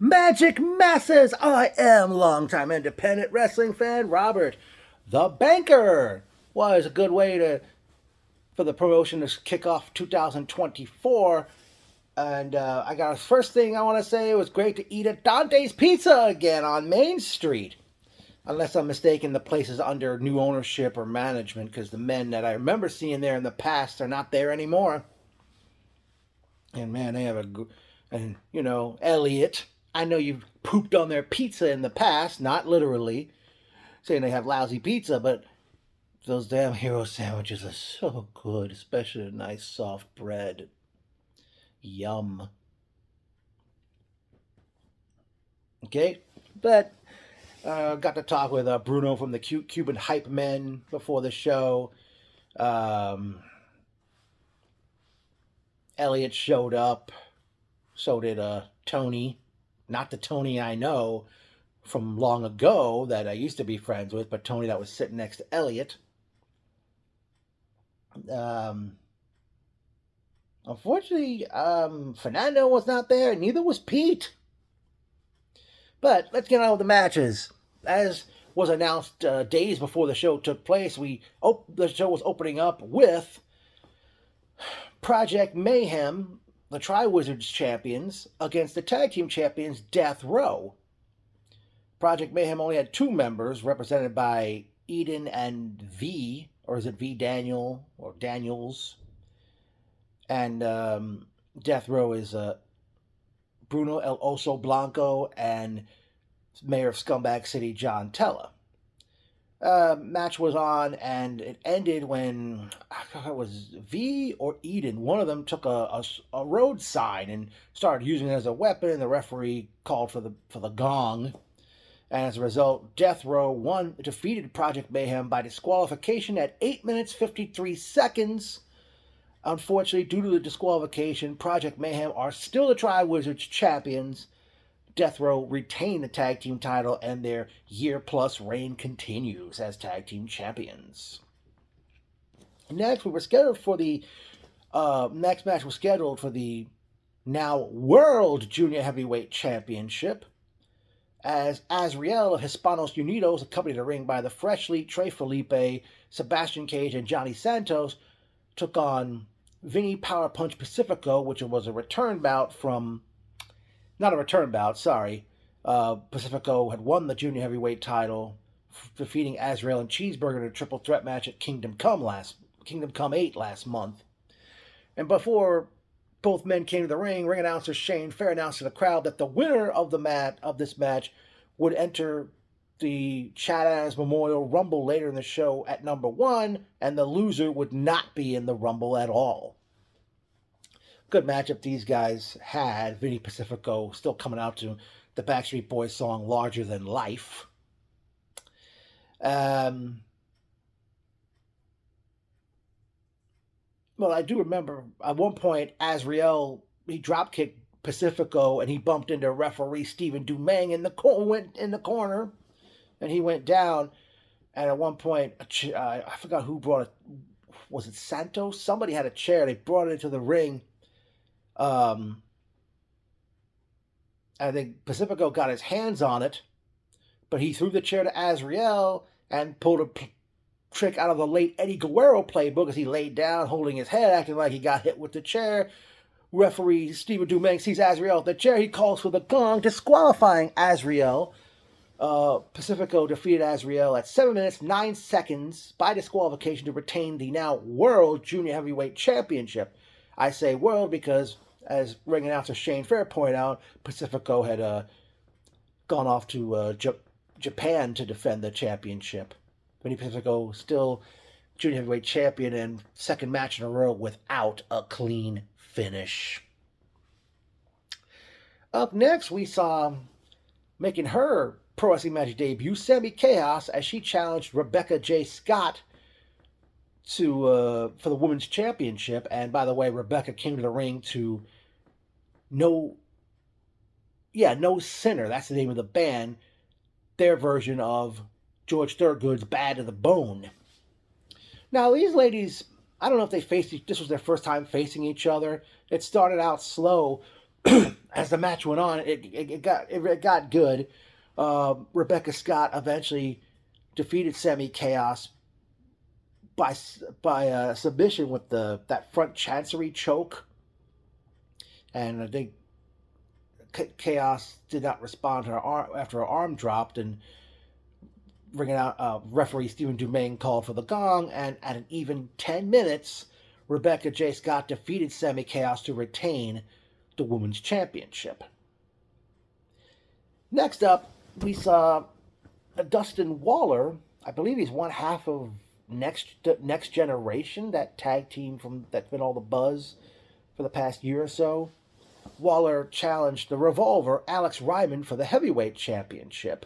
Magic Masses! I am longtime independent wrestling fan Robert. The Banker was a good way for the promotion to kick off 2024. And I got a first thing I want to say, it was great to eat at Dante's Pizza again on Main Street. Unless I'm mistaken, the place is under new ownership or management because the men that I remember seeing there in the past are not there anymore. And man, they have Elliot. I know you've pooped on their pizza in the past, not literally, saying they have lousy pizza, but those damn hero sandwiches are so good, especially a nice soft bread. Yum. Okay, but got to talk with Bruno from the Cuban Hype Men before the show. Elliot showed up. So did Tony. Not the Tony I know from long ago that I used to be friends with, but Tony that was sitting next to Elliot. Unfortunately, Fernando was not there, and neither was Pete. But let's get on with the matches. As was announced days before the show took place, the show was opening up with Project Mayhem, the Tri-Wizards champions, against the tag team champions Death Row. Project Mayhem only had two members, represented by Eden and V, or is it V Daniel or Daniels? And Death Row is Bruno El Oso Blanco and Mayor of Scumbag City John Tella. Match was on, and it ended when I thought it was V or Eden. One of them took a road sign and started using it as a weapon, and the referee called for the gong. And as a result, Death Row defeated Project Mayhem by disqualification at 8 minutes 53 seconds. Unfortunately, due to the disqualification, Project Mayhem are still the Tri-Wizards champions. Death Row retain the tag team title, and their year-plus reign continues as tag team champions. Next, next match was scheduled for the now World Junior Heavyweight Championship, as Azriel of Hispanos Unidos, accompanied the ring by the Freshly, Trey Felipe, Sebastian Cage, and Johnny Santos, took on Vinny Power Punch Pacifico, which was a return bout from... Not a return bout, sorry. Pacifico had won the Junior Heavyweight title, defeating Azrael and Cheeseburger in a triple threat match at Kingdom Come 8 last month. And before both men came to the ring announcer Shane Fair announced to the crowd that the winner of this match would enter the Chad Adams Memorial Rumble later in the show at number 1, and the loser would not be in the Rumble at all. Good matchup these guys had. Vinny Pacifico still coming out to the Backstreet Boys song Larger Than Life. Well, I do remember at one point, Azriel, he dropkicked Pacifico and he bumped into referee Stephen Dumang went in the corner, and he went down. And at one point, I forgot who brought it. Was it Santos? Somebody had a chair. They brought it into the ring. I think Pacifico got his hands on it, but he threw the chair to Azriel and pulled a trick out of the late Eddie Guerrero playbook as he laid down, holding his head, acting like he got hit with the chair. Referee Stephen Dumang sees Azriel at the chair. He calls for the gong, disqualifying Azriel. Pacifico defeated Azriel at 7 minutes 9 seconds by disqualification to retain the now World Junior Heavyweight Championship. I say world because, as ring announcer Shane Fair pointed out, Pacifico had gone off to Japan to defend the championship. Vinny Pacifico still Junior Heavyweight Champion, and second match in a row without a clean finish. Up next, we saw, making her Pro Wrestling Magic debut, Sammy Chaos, as she challenged Rebecca J. Scott for the Women's Championship. And by the way, Rebecca came to the ring to No Sinner, that's the name of the band, their version of George Thorogood's Bad to the Bone. Now, these ladies, I don't know if this was their first time facing each other. It started out slow, as the match went on, it got good. Rebecca Scott eventually defeated Semi Chaos by submission with that front chancery choke, and I think Chaos did not respond to her arm after her arm dropped, and bringing out referee Stephen Dumaine called for the gong, and at an even 10 minutes, Rebecca J. Scott defeated Semi Chaos to retain the Women's Championship. Next up, we saw Dustin Waller. I believe he's one half of Next Generation, that tag team that's been all the buzz for the past year or so. Waller challenged the Revolver, Alex Ryman, for the heavyweight championship.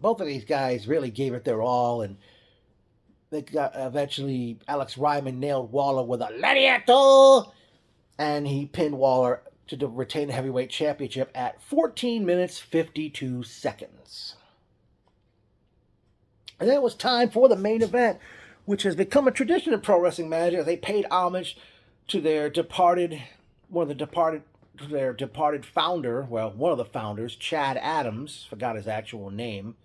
Both of these guys really gave it their all, and they got eventually Alex Ryman nailed Waller with a lariato, and he pinned Waller to retain the heavyweight championship at 14 minutes 52 seconds. And then it was time for the main event, which has become a tradition in pro wrestling magic, as they paid homage to their departed founder, well, one of the founders, Chad Adams, forgot his actual name,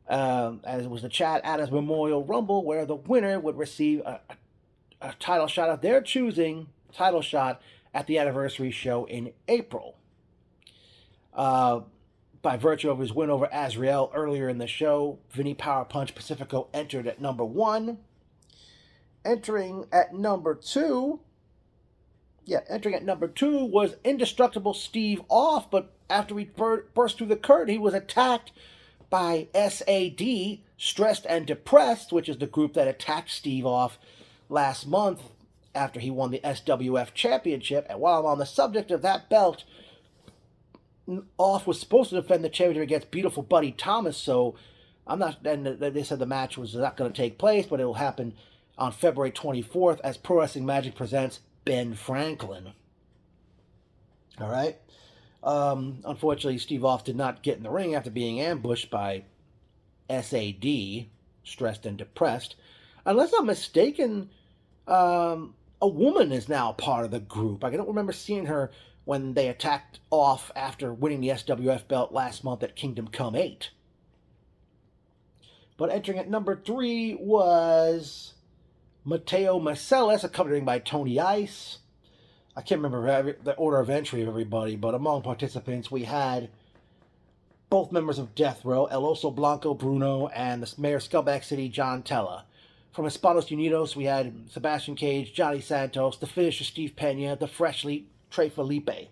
as it was the Chad Adams Memorial Rumble, where the winner would receive a title shot of their choosing, at the anniversary show in April. By virtue of his win over Azrael earlier in the show, Vinny Power Punch Pacifico entered at number 1. Entering at number 2 was Indestructible Steve Off, but after he burst through the curtain, he was attacked by SAD, Stressed and Depressed, which is the group that attacked Steve Off last month after he won the SWF Championship. And while I'm on the subject of that belt, Off was supposed to defend the championship against Beautiful Buddy Thomas, so I'm not. And they said the match was not going to take place, but it will happen on February 24th as Pro Wrestling Magic presents Ben Franklin. All right. Unfortunately, Steve Off did not get in the ring after being ambushed by SAD, Stressed and Depressed. Unless I'm mistaken, a woman is now part of the group. I don't remember seeing her when they attacked Off after winning the SWF belt last month at Kingdom Come 8. But entering at number 3 was Mateo Marcellus, accompanied by Tony Ice. I can't remember the order of entry of everybody, but among participants we had both members of Death Row, El Oso Blanco Bruno, and the Mayor Scumbag City, John Tella. From Hispanos Unidos, we had Sebastian Cage, Johnny Santos, the Finisher Steve Pena, the Freshly Trey Felipe.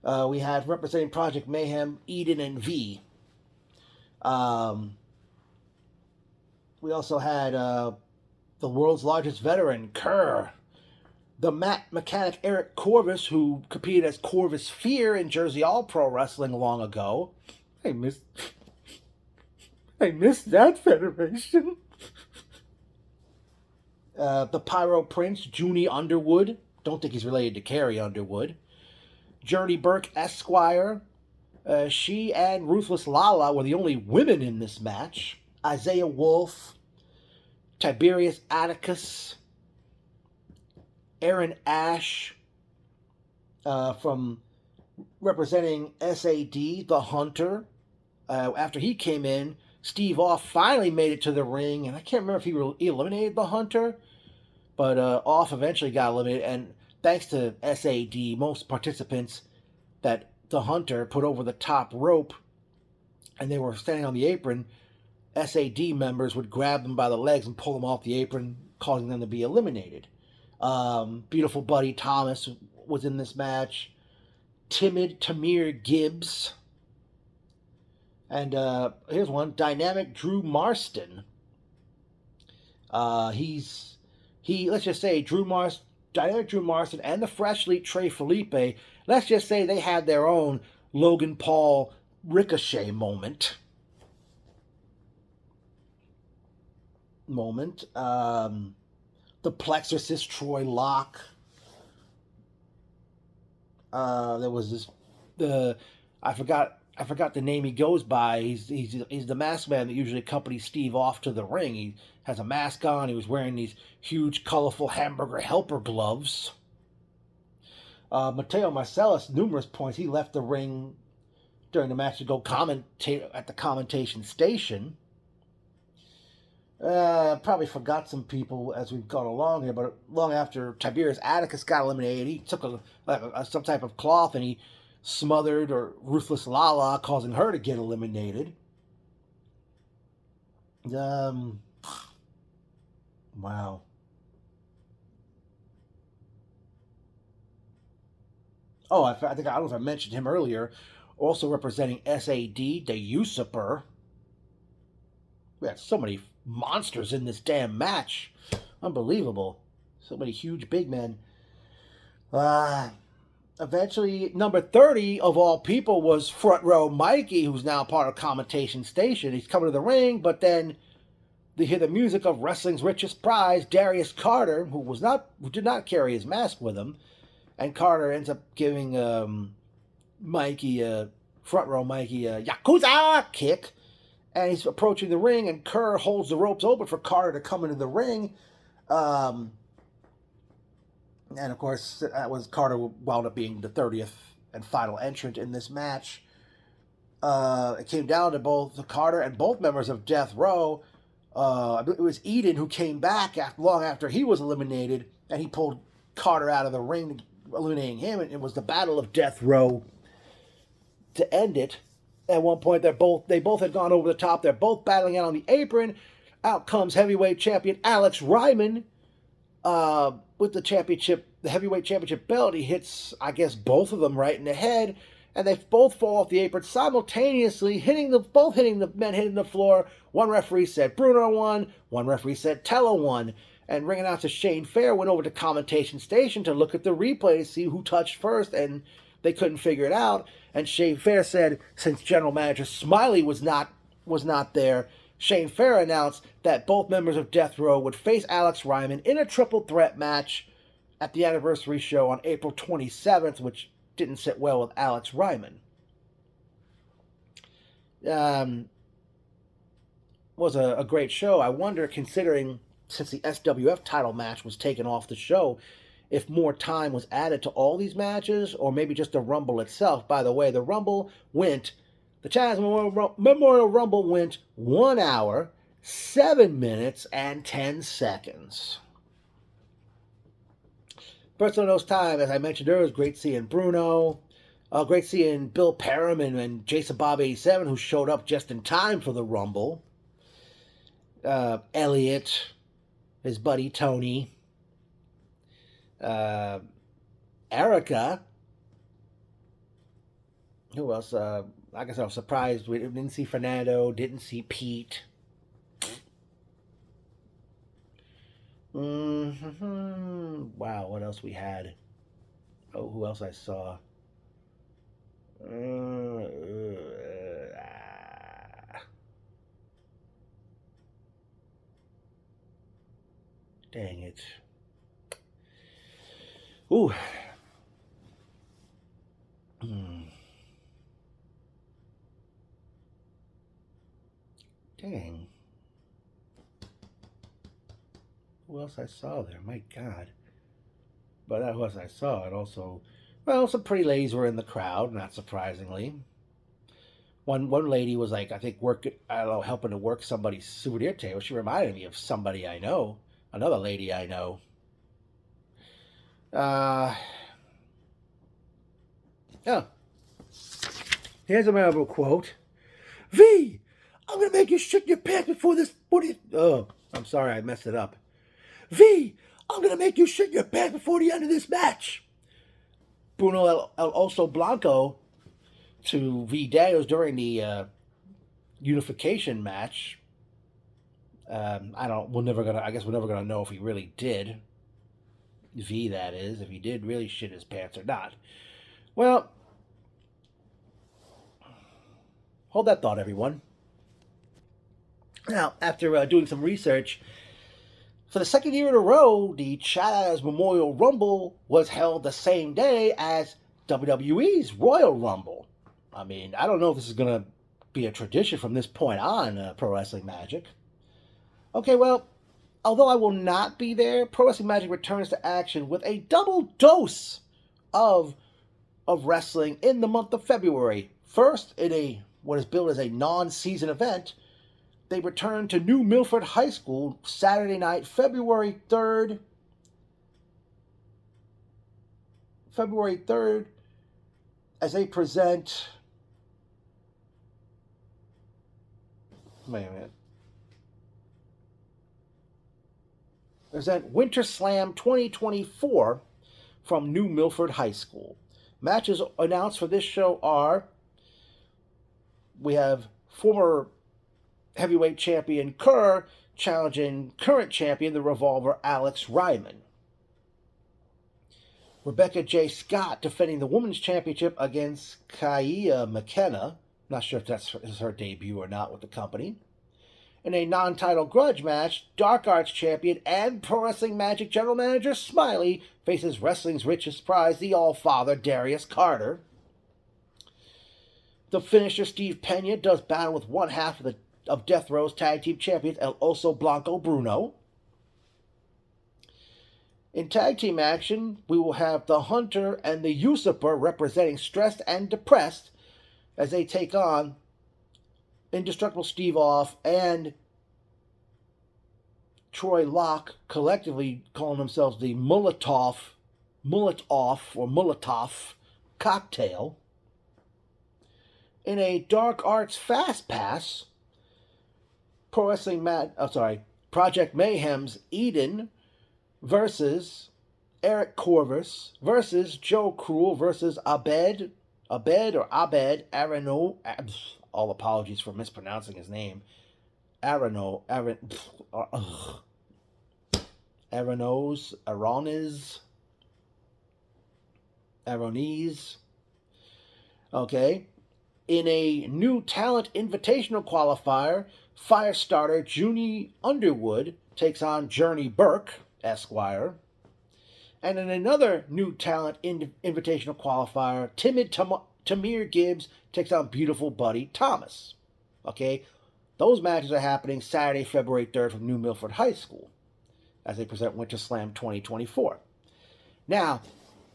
We had representing Project Mayhem, Eden and V. We also had the world's largest veteran, Kerr. The Mat Mechanic Eric Corvus, who competed as Corvus Fear in Jersey All Pro Wrestling long ago. I missed that federation. The Pyro Prince, Junie Underwood. Don't think he's related to Carrie Underwood. Journey Burke Esquire. She and Ruthless Lala were the only women in this match. Isaiah Wolf. Tiberius Atticus. Aaron Ash. From representing SAD, The Hunter. After he came in, Steve Off finally made it to the ring, and I can't remember if he eliminated The Hunter, but Off eventually got eliminated, and thanks to SAD, most participants that The Hunter put over the top rope, and they were standing on the apron, SAD members would grab them by the legs and pull them off the apron, causing them to be eliminated. Beautiful Buddy Thomas was in this match. Timid Tamir Gibbs. And here's one, Dynamic Drew Marston. Let's just say Dynamic Drew Marston and the Freshly Trey Felipe, let's just say they had their own Logan Paul Ricochet moment. The Plexorcist Troy Locke. There was I forgot the name he goes by. He's the masked man that usually accompanies Steve Off to the ring. He has a mask on. He was wearing these huge, colorful hamburger helper gloves. Mateo Marcellus, numerous points, he left the ring during the match to go commentate at the commentation station. Probably forgot some people as we've gone along here, but long after Tiberius Atticus got eliminated, he took some type of cloth and he smothered or Ruthless Lala, causing her to get eliminated. Wow. Oh, I don't know if I mentioned him earlier. Also representing SAD, the Usurper. We had so many monsters in this damn match. Unbelievable. So many huge big men. Eventually, number 30 of all people was Front Row Mikey, who's now part of Commentation Station. He's coming to the ring, but then they hear the music of wrestling's richest prize, Darius Carter, who did not carry his mask with him. And Carter ends up giving Front Row Mikey a Yakuza kick. And he's approaching the ring, and Kerr holds the ropes open for Carter to come into the ring. And of course, Carter wound up being the 30th and final entrant in this match. It came down to both Carter and both members of Death Row. It was Eden who came back long after he was eliminated, and he pulled Carter out of the ring, eliminating him. And it was the Battle of Death Row to end it. At one point, they both had gone over the top. They're both battling out on the apron. Out comes heavyweight champion Alex Ryman with the heavyweight championship belt. He hits, I guess, both of them right in the head, and they both fall off the apron simultaneously, both hitting the floor. One referee said Bruno won. One referee said Tello won. And ring announcer Shane Fair went over to Commentation Station to look at the replay to see who touched first, and they couldn't figure it out. And Shane Fair said, since General Manager Smiley was not there, Shane Fair announced that both members of Death Row would face Alex Ryman in a triple threat match at the anniversary show on April 27th, which didn't sit well with Alex Ryman. Was a great show. I wonder, considering since the SWF title match was taken off the show, if more time was added to all these matches, or maybe just the Rumble itself. By the way, the Chaz Memorial Rumble went 1 hour, 7 minutes, and 10 seconds. First on those time, as I mentioned earlier, was great seeing Bruno, great seeing Bill Perriman and Jason Bob 87, who showed up just in time for the Rumble. Elliot, his buddy Tony, Erica. Who else? I guess I was surprised we didn't see Fernando, didn't see Pete. Wow, what else we had? Oh, who else I saw? Dang it. Ooh. Dang. Who else I saw there? My God. But that was I saw. It also, well, some pretty ladies were in the crowd, not surprisingly. One lady was like, I think helping to work somebody's souvenir table. She reminded me of somebody I know. Another lady I know. Here's a memorable quote. V, I'm going to make you shit your pants before this... Oh, I'm sorry, I messed it up. V, I'm going to make you shit your pants before the end of this match. Bruno El Oso Blanco to V Daniels during the unification match. I guess we're never gonna know if he really did. V, that is, if he did really shit his pants or not. Well, hold that thought, everyone. Now, after doing some research, for the second year in a row, the Chaz Memorial Rumble was held the same day as WWE's Royal Rumble. I mean, I don't know if this is going to be a tradition from this point on, Pro Wrestling Magic. Okay, well, although I will not be there, Pro Wrestling Magic returns to action with a double dose of wrestling in the month of February. First, in a what is billed as a non-season event, they return to New Milford High School Saturday night, February 3rd. February 3rd, as they present. Wait a minute. Present Winter Slam 2024 from New Milford High School. Matches announced for this show are, we have former heavyweight champion Kerr challenging current champion, the Revolver, Alex Ryman. Rebecca J. Scott defending the women's championship against Kaya McKenna. Not sure if that's her debut or not with the company. In a non-title grudge match, Dark Arts champion and Pro Wrestling Magic general manager Smiley faces wrestling's richest prize, the All-Father Darius Carter. The finisher Steve Pena does battle with one half of Death Row's tag team champions El Oso Blanco Bruno. In tag team action, we will have the Hunter and the Usurper representing Stressed and Depressed as they take on Indestructible Steve Off and Troy Locke, collectively calling themselves the Mullet-Off Cocktail. In a Dark Arts Fast Pass, Project Mayhem's Eden versus Eric Corvus versus Joe Cruel versus Abed Arano. All apologies for mispronouncing his name. Arones. Okay. In a new talent invitational qualifier, Firestarter Junie Underwood takes on Journey Burke, Esquire. And in another new talent invitational qualifier, Timid Tamir Gibbs takes on Beautiful Buddy Thomas. Okay, those matches are happening Saturday, February 3rd from New Milford High School as they present Winter Slam 2024. Now,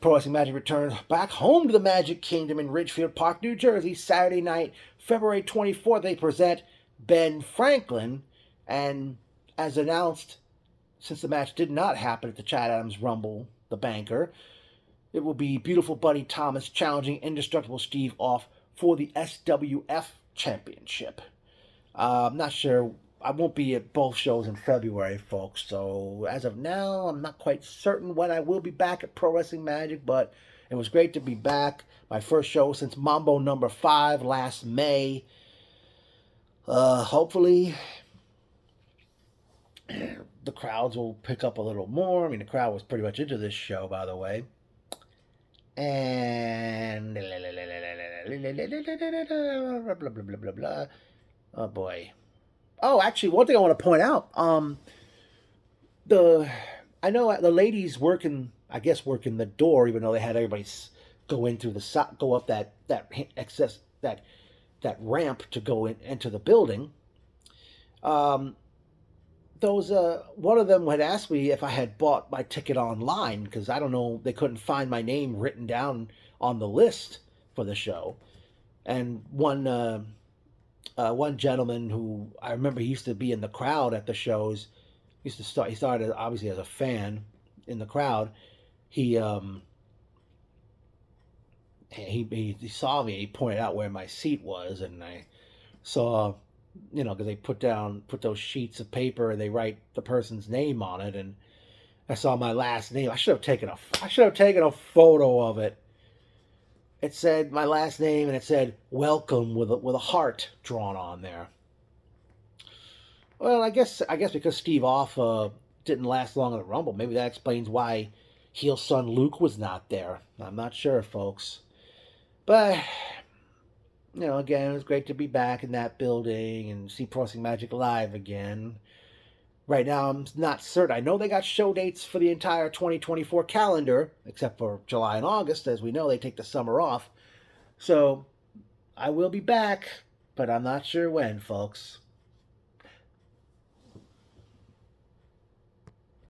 Pro Wrestling Magic returns back home to the Magic Kingdom in Ridgefield Park, New Jersey, Saturday night, February 24th. They present Ben Franklin, and as announced, since the match did not happen at the Chad Adams Rumble, the Banker, it will be Beautiful Buddy Thomas challenging Indestructible Steve Off for the SWF Championship. I'm not sure. I won't be at both shows in February, folks. So as of now, I'm not quite certain when I will be back at Pro Wrestling Magic, but it was great to be back. My first show since Mambo number 5 last May. Hopefully the crowds will pick up a little more. I mean, the crowd was pretty much into this show, by the way. And blah, blah, blah, blah, blah, blah. Oh, boy. Oh, actually, one thing I want to point out. I know the ladies working the door, even though they had everybody go up that ramp to go into the building. One of them had asked me if I had bought my ticket online, because I don't know, they couldn't find my name written down on the list for the show. And one gentleman who I remember he used to be in the crowd at the shows, he started obviously as a fan in the crowd. He saw me, he pointed out where my seat was, and I saw, because they put those sheets of paper and they write the person's name on it, and I saw my last name. I should have taken a photo of it. It said my last name, and it said "Welcome" with a heart drawn on there. Well, I guess because Steve Off didn't last long in the Rumble, maybe that explains why heel son Luke was not there. I'm not sure, folks, but again, it was great to be back in that building and see Pro Wrestling Magic live again. Right now, I'm not certain. I know they got show dates for the entire 2024 calendar, except for July and August. As we know, they take the summer off. So, I will be back, but I'm not sure when, folks.